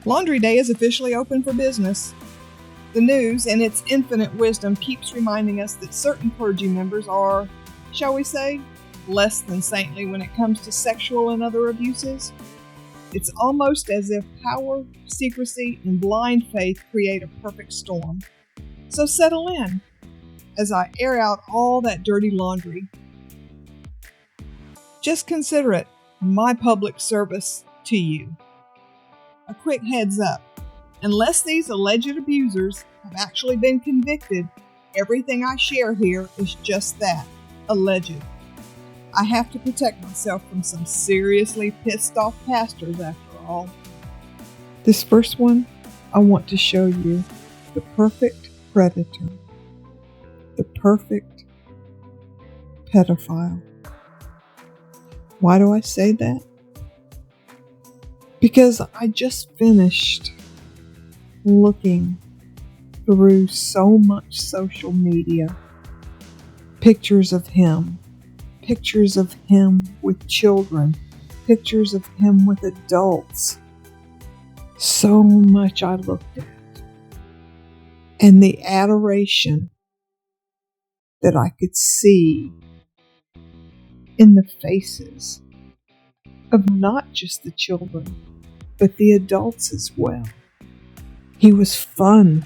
Laundry Day is officially open for business. The news, in its infinite wisdom, keeps reminding us that certain clergy members are, shall we say, less than saintly when it comes to sexual and other abuses. It's almost as if power, secrecy, and blind faith create a perfect storm. So settle in as I air out all that dirty laundry. Just consider it my public service to you. A quick heads up. Unless these alleged abusers have actually been convicted, everything I share here is just that, alleged. I have to protect myself from some seriously pissed off pastors after all. This first one, I want to show you the perfect predator, the perfect pedophile. Why do I say that? Because I just finished looking through so much social media. Pictures of him with children, pictures of him with adults. So much I looked at. And the adoration that I could see in the faces of not just the children, but the adults as well. He was fun.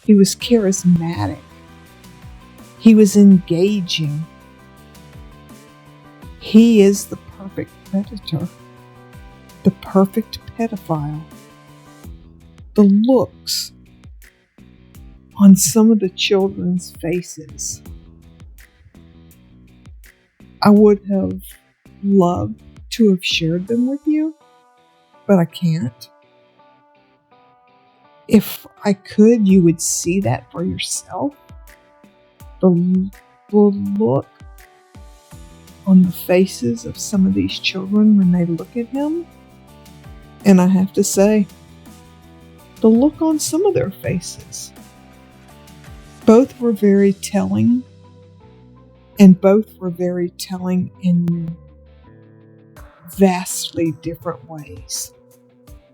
He was charismatic. He was engaging. He is the perfect predator, the perfect pedophile. The looks on some of the children's faces. I would have loved to have shared them with you, but I can't. If I could, you would see that for yourself. The look on the faces of some of these children when they look at him. And I have to say, the look on some of their faces. Both were very telling, and both were very telling in vastly different ways.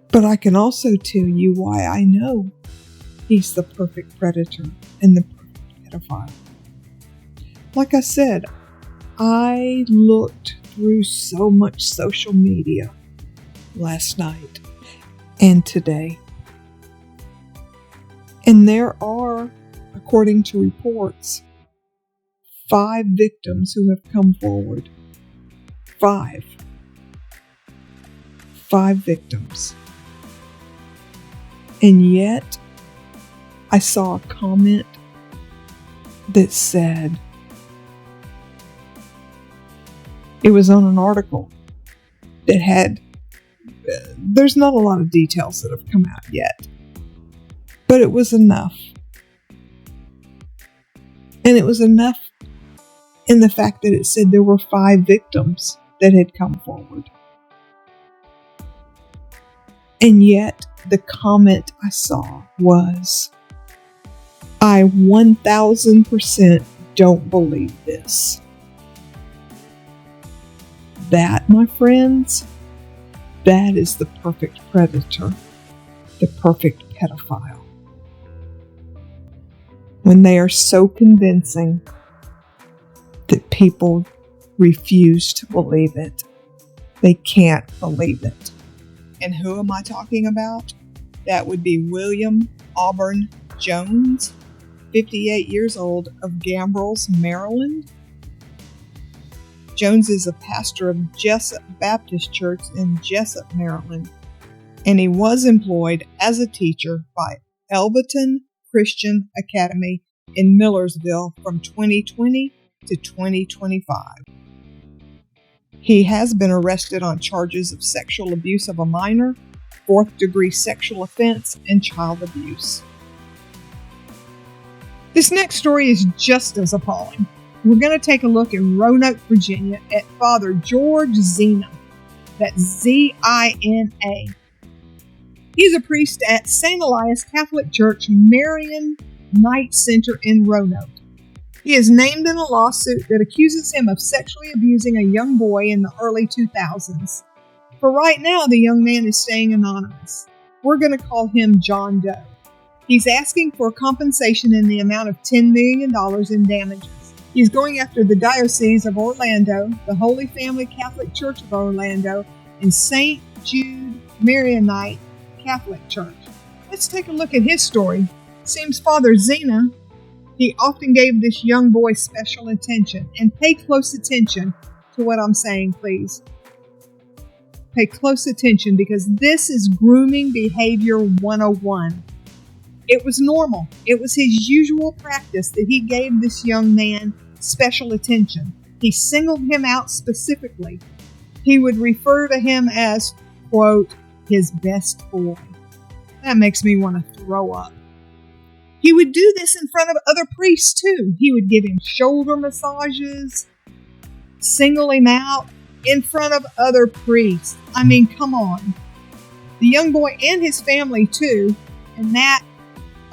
But I can also tell you why I know he's the perfect predator and the perfect pedophile. Like I said, I looked through so much social media last night and today. And there are, according to reports, 5 victims who have come forward. 5 victims. And yet, I saw a comment that said, it was on an article that had, there's not a lot of details that have come out yet, but it was enough. And it was enough in the fact that it said there were 5 victims that had come forward. And yet, the comment I saw was, I 1000% don't believe this. That, my friends, that is the perfect predator, the perfect pedophile. When they are so convincing that people refuse to believe it. They can't believe it. And who am I talking about? That would be William Auburn Jones, 58 years old, of Gambrills, Maryland. Jones is a pastor of Jessup Baptist Church in Jessup, Maryland, and he was employed as a teacher by Elberton Christian Academy in Millersville from 2020 to 2025. He has been arrested on charges of sexual abuse of a minor, 4th-degree sexual offense, and child abuse. This next story is just as appalling. We're going to take a look in Roanoke, Virginia at Father George Zina. That's Z-I-N-A. He's a priest at St. Elias Catholic Church, Marian Night Center in Roanoke. He is named in a lawsuit that accuses him of sexually abusing a young boy in the early 2000s. For right now, the young man is staying anonymous. We're going to call him John Doe. He's asking for compensation in the amount of $10 million in damages. He's going after the Diocese of Orlando, the Holy Family Catholic Church of Orlando, and St. Jude Maronite Catholic Church. Let's take a look at his story. Seems Father Zina, he often gave this young boy special attention. And pay close attention to what I'm saying, please. Pay close attention, because this is grooming behavior 101. It was normal. It was his usual practice that he gave this young man special attention. He singled him out specifically. He would refer to him as, quote, his best boy. That makes me want to throw up. He would do this in front of other priests too. He would give him shoulder massages, single him out in front of other priests. I mean, come on. The young boy and his family too, and that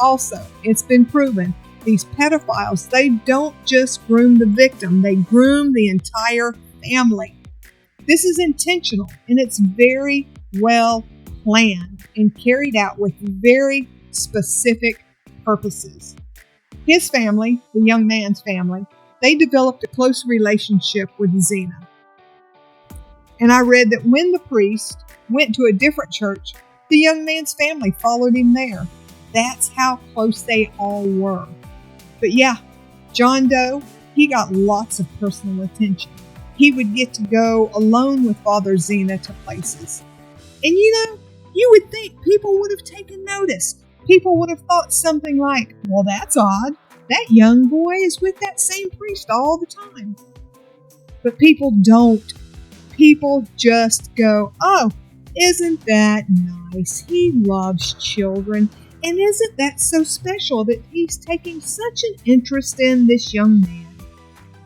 also, it's been proven, these pedophiles, they don't just groom the victim, they groom the entire family. This is intentional, and it's very well planned and carried out with very specific purposes. His family, the young man's family, they developed a close relationship with Zina. And I read that when the priest went to a different church, the young man's family followed him there. That's how close they all were. But yeah, John Doe, he got lots of personal attention. He would get to go alone with Father Zina to places. And you would think people would have taken notice. People would have thought something like, well, that's odd. That young boy is with that same priest all the time. But people don't. People just go, oh, isn't that nice? He loves children. And isn't that so special that he's taking such an interest in this young man?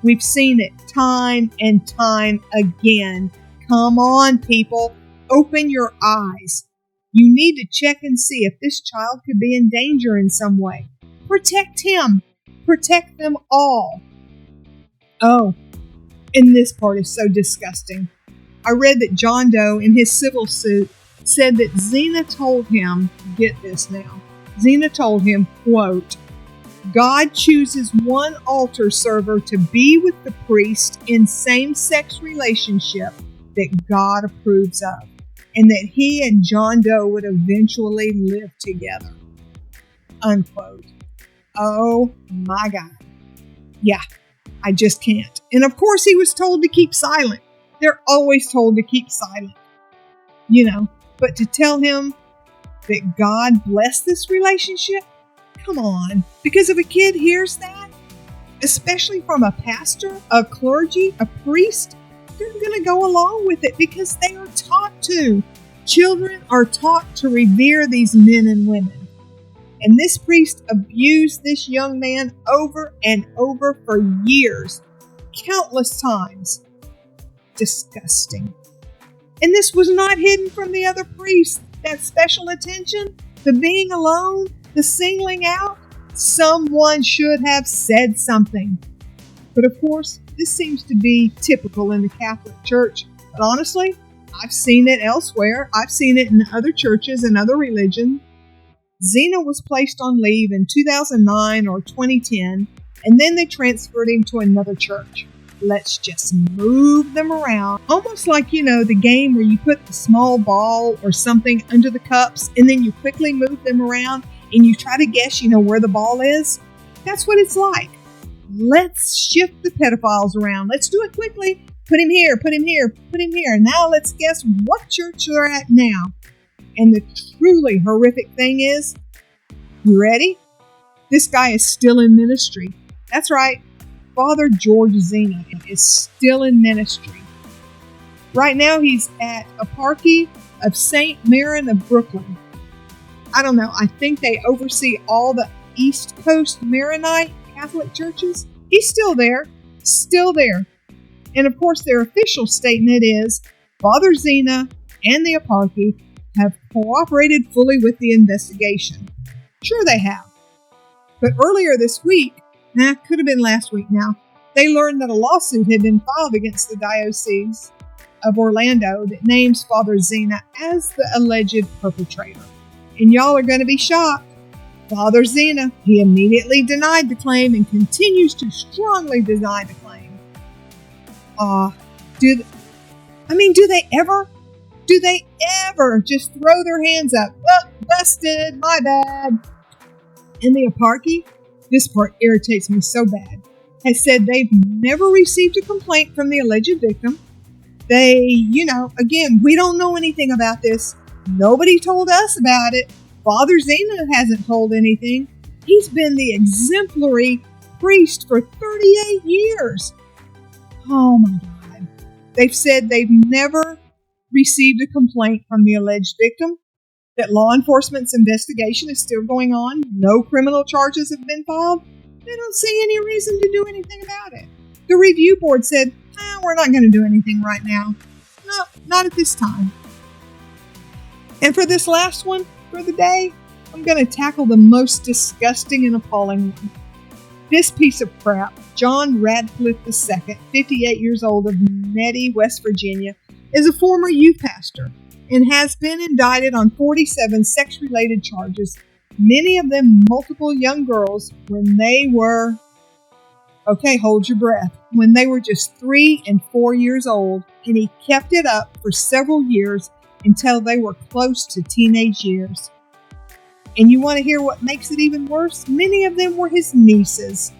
We've seen it time and time again. Come on, people. Open your eyes. You need to check and see if this child could be in danger in some way. Protect him. Protect them all. Oh, and this part is so disgusting. I read that John Doe, in his civil suit, said that Zina told him, get this now, Zina told him, quote, God chooses one altar server to be with the priest in same-sex relationship that God approves of, and that he and John Doe would eventually live together. Unquote. Oh my God. Yeah, I just can't. And of course he was told to keep silent. They're always told to keep silent. But to tell him that God blessed this relationship? Come on. Because if a kid hears that, especially from a pastor, a clergy, a priest, they're going to go along with it because they are taught to. Children are taught to revere these men and women. And this priest abused this young man over and over for years, countless times. Disgusting. And this was not hidden from the other priests. That special attention, the being alone, the singling out, someone should have said something. But of course, this seems to be typical in the Catholic Church. But honestly, I've seen it elsewhere. I've seen it in other churches and other religions. Zina was placed on leave in 2009 or 2010, and then they transferred him to another church. Let's just move them around. Almost like, the game where you put the small ball or something under the cups and then you quickly move them around and you try to guess, where the ball is. That's what it's like. Let's shift the pedophiles around. Let's do it quickly. Put him here, put him here, put him here. Now let's guess what church they're at now. And the truly horrific thing is, you ready? This guy is still in ministry. That's right. Father George Zina is still in ministry. Right now he's at Eparchy of St. Maron of Brooklyn. I don't know, I think they oversee all the East Coast Maronite Catholic churches. He's still there. And of course their official statement is, Father Zina and the Eparchy have cooperated fully with the investigation. Sure they have. But earlier this week, could have been last week now, they learned that a lawsuit had been filed against the Diocese of Orlando that names Father Zina as the alleged perpetrator. And y'all are going to be shocked. Father Zina, he immediately denied the claim and continues to strongly deny the claim. Do they ever just throw their hands up? Oh, busted, my bad. And the eparchy, this part irritates me so bad, has said they've never received a complaint from the alleged victim. Again, we don't know anything about this. Nobody told us about it. Father Zina hasn't told anything. He's been the exemplary priest for 38 years. Oh my God. They've said they've never received a complaint from the alleged victim, that law enforcement's investigation is still going on, no criminal charges have been filed. They don't see any reason to do anything about it. The review board said, we're not going to do anything right now. No, not at this time. And for this last one for the day, I'm going to tackle the most disgusting and appalling one. This piece of crap, John Radcliff II, 58 years old, of Nettie, West Virginia, is a former youth pastor and has been indicted on 47 sex-related charges, many of them multiple young girls when they were, hold your breath, when they were just 3 and 4 years old, and he kept it up for several years until they were close to teenage years. And you want to hear what makes it even worse? Many of them were his nieces.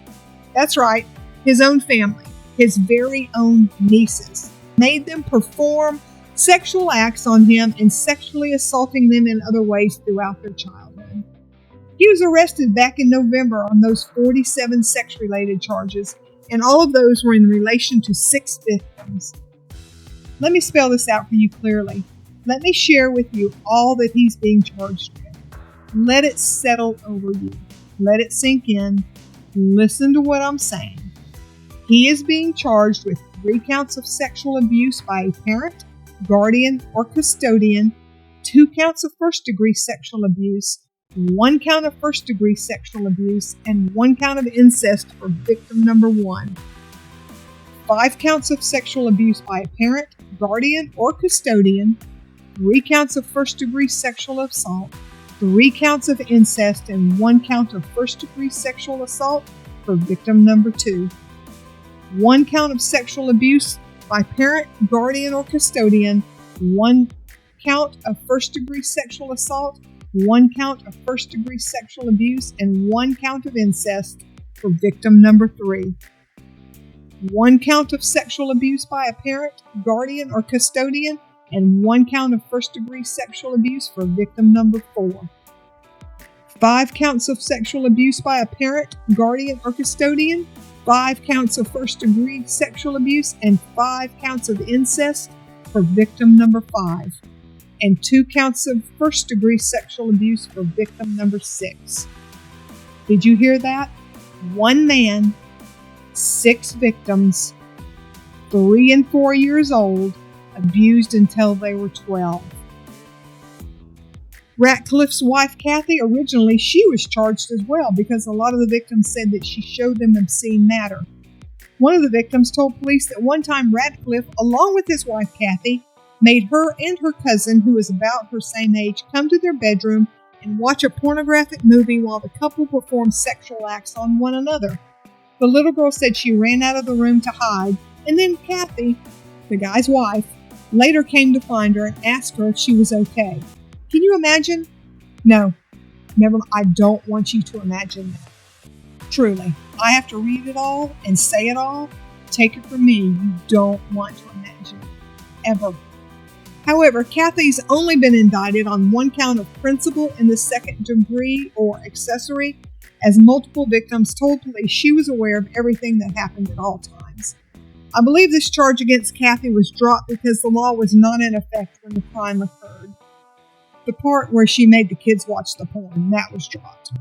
That's right, his own family, his very own nieces. Made them perform sexual acts on him and sexually assaulting them in other ways throughout their childhood. He was arrested back in November on those 47 sex-related charges, and all of those were in relation to 6 victims. Let me spell this out for you clearly. Let me share with you all that he's being charged with. Let it settle over you. Let it sink in. Listen to what I'm saying. He is being charged with 3 counts of sexual abuse by a parent, guardian, or custodian, 2 counts of first-degree sexual abuse, 1 count of first-degree sexual abuse, and 1 count of incest for victim number 1. 5 counts of sexual abuse by a parent, guardian, or custodian, 3 counts of first-degree sexual assault, 3 counts of incest, and 1 count of first-degree sexual assault for victim number 2. 1 count of sexual abuse by parent, guardian, or custodian, 1 count of first-degree sexual assault, 1 count of first-degree sexual abuse, and 1 count of incest for victim number 3. 1 count of sexual abuse by a parent, guardian, or custodian, and 1 count of first-degree sexual abuse for victim number 4. 5 counts of sexual abuse by a parent, guardian, or custodian, 5 counts of first-degree sexual abuse, and 5 counts of incest for victim number 5, and 2 counts of first-degree sexual abuse for victim number 6. Did you hear that? 1 man, 6 victims, 3 and 4 years old, abused until they were 12. Radcliffe's wife, Kathy, originally she was charged as well because a lot of the victims said that she showed them obscene matter. One of the victims told police that one time Radcliffe, along with his wife, Kathy, made her and her cousin, who was about her same age, come to their bedroom and watch a pornographic movie while the couple performed sexual acts on one another. The little girl said she ran out of the room to hide, and then Kathy, the guy's wife, later came to find her and asked her if she was okay. Can you imagine? No, never. I don't want you to imagine that. Truly, I have to read it all and say it all. Take it from me, you don't want to imagine it. Ever. However, Kathy's only been indicted on 1 count of principal in the 2nd degree or accessory, as multiple victims told police she was aware of everything that happened at all times. I believe this charge against Kathy was dropped because the law was not in effect when the crime occurred. The part where she made the kids watch the porn, that was dropped.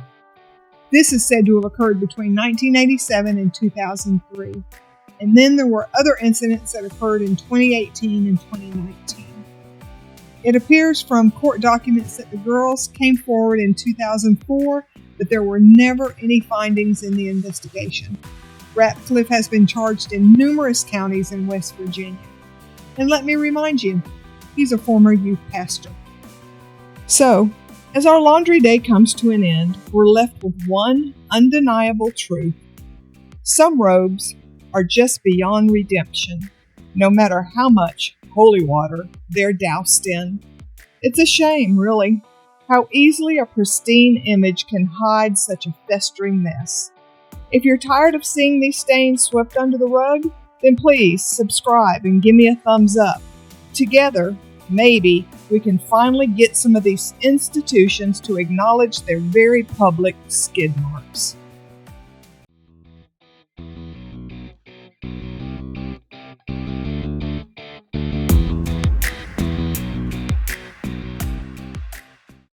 This is said to have occurred between 1987 and 2003. And then there were other incidents that occurred in 2018 and 2019. It appears from court documents that the girls came forward in 2004, but there were never any findings in the investigation. Radcliff has been charged in numerous counties in West Virginia. And let me remind you, he's a former youth pastor. So, As our laundry day comes to an end, we're left with one undeniable truth. Some robes are just beyond redemption, no matter how much holy water they're doused in. It's a shame, really, how easily a pristine image can hide such a festering mess. If you're tired of seeing these stains swept under the rug, then please subscribe and give me a thumbs up. Together, maybe we can finally get some of these institutions to acknowledge their very public skid marks.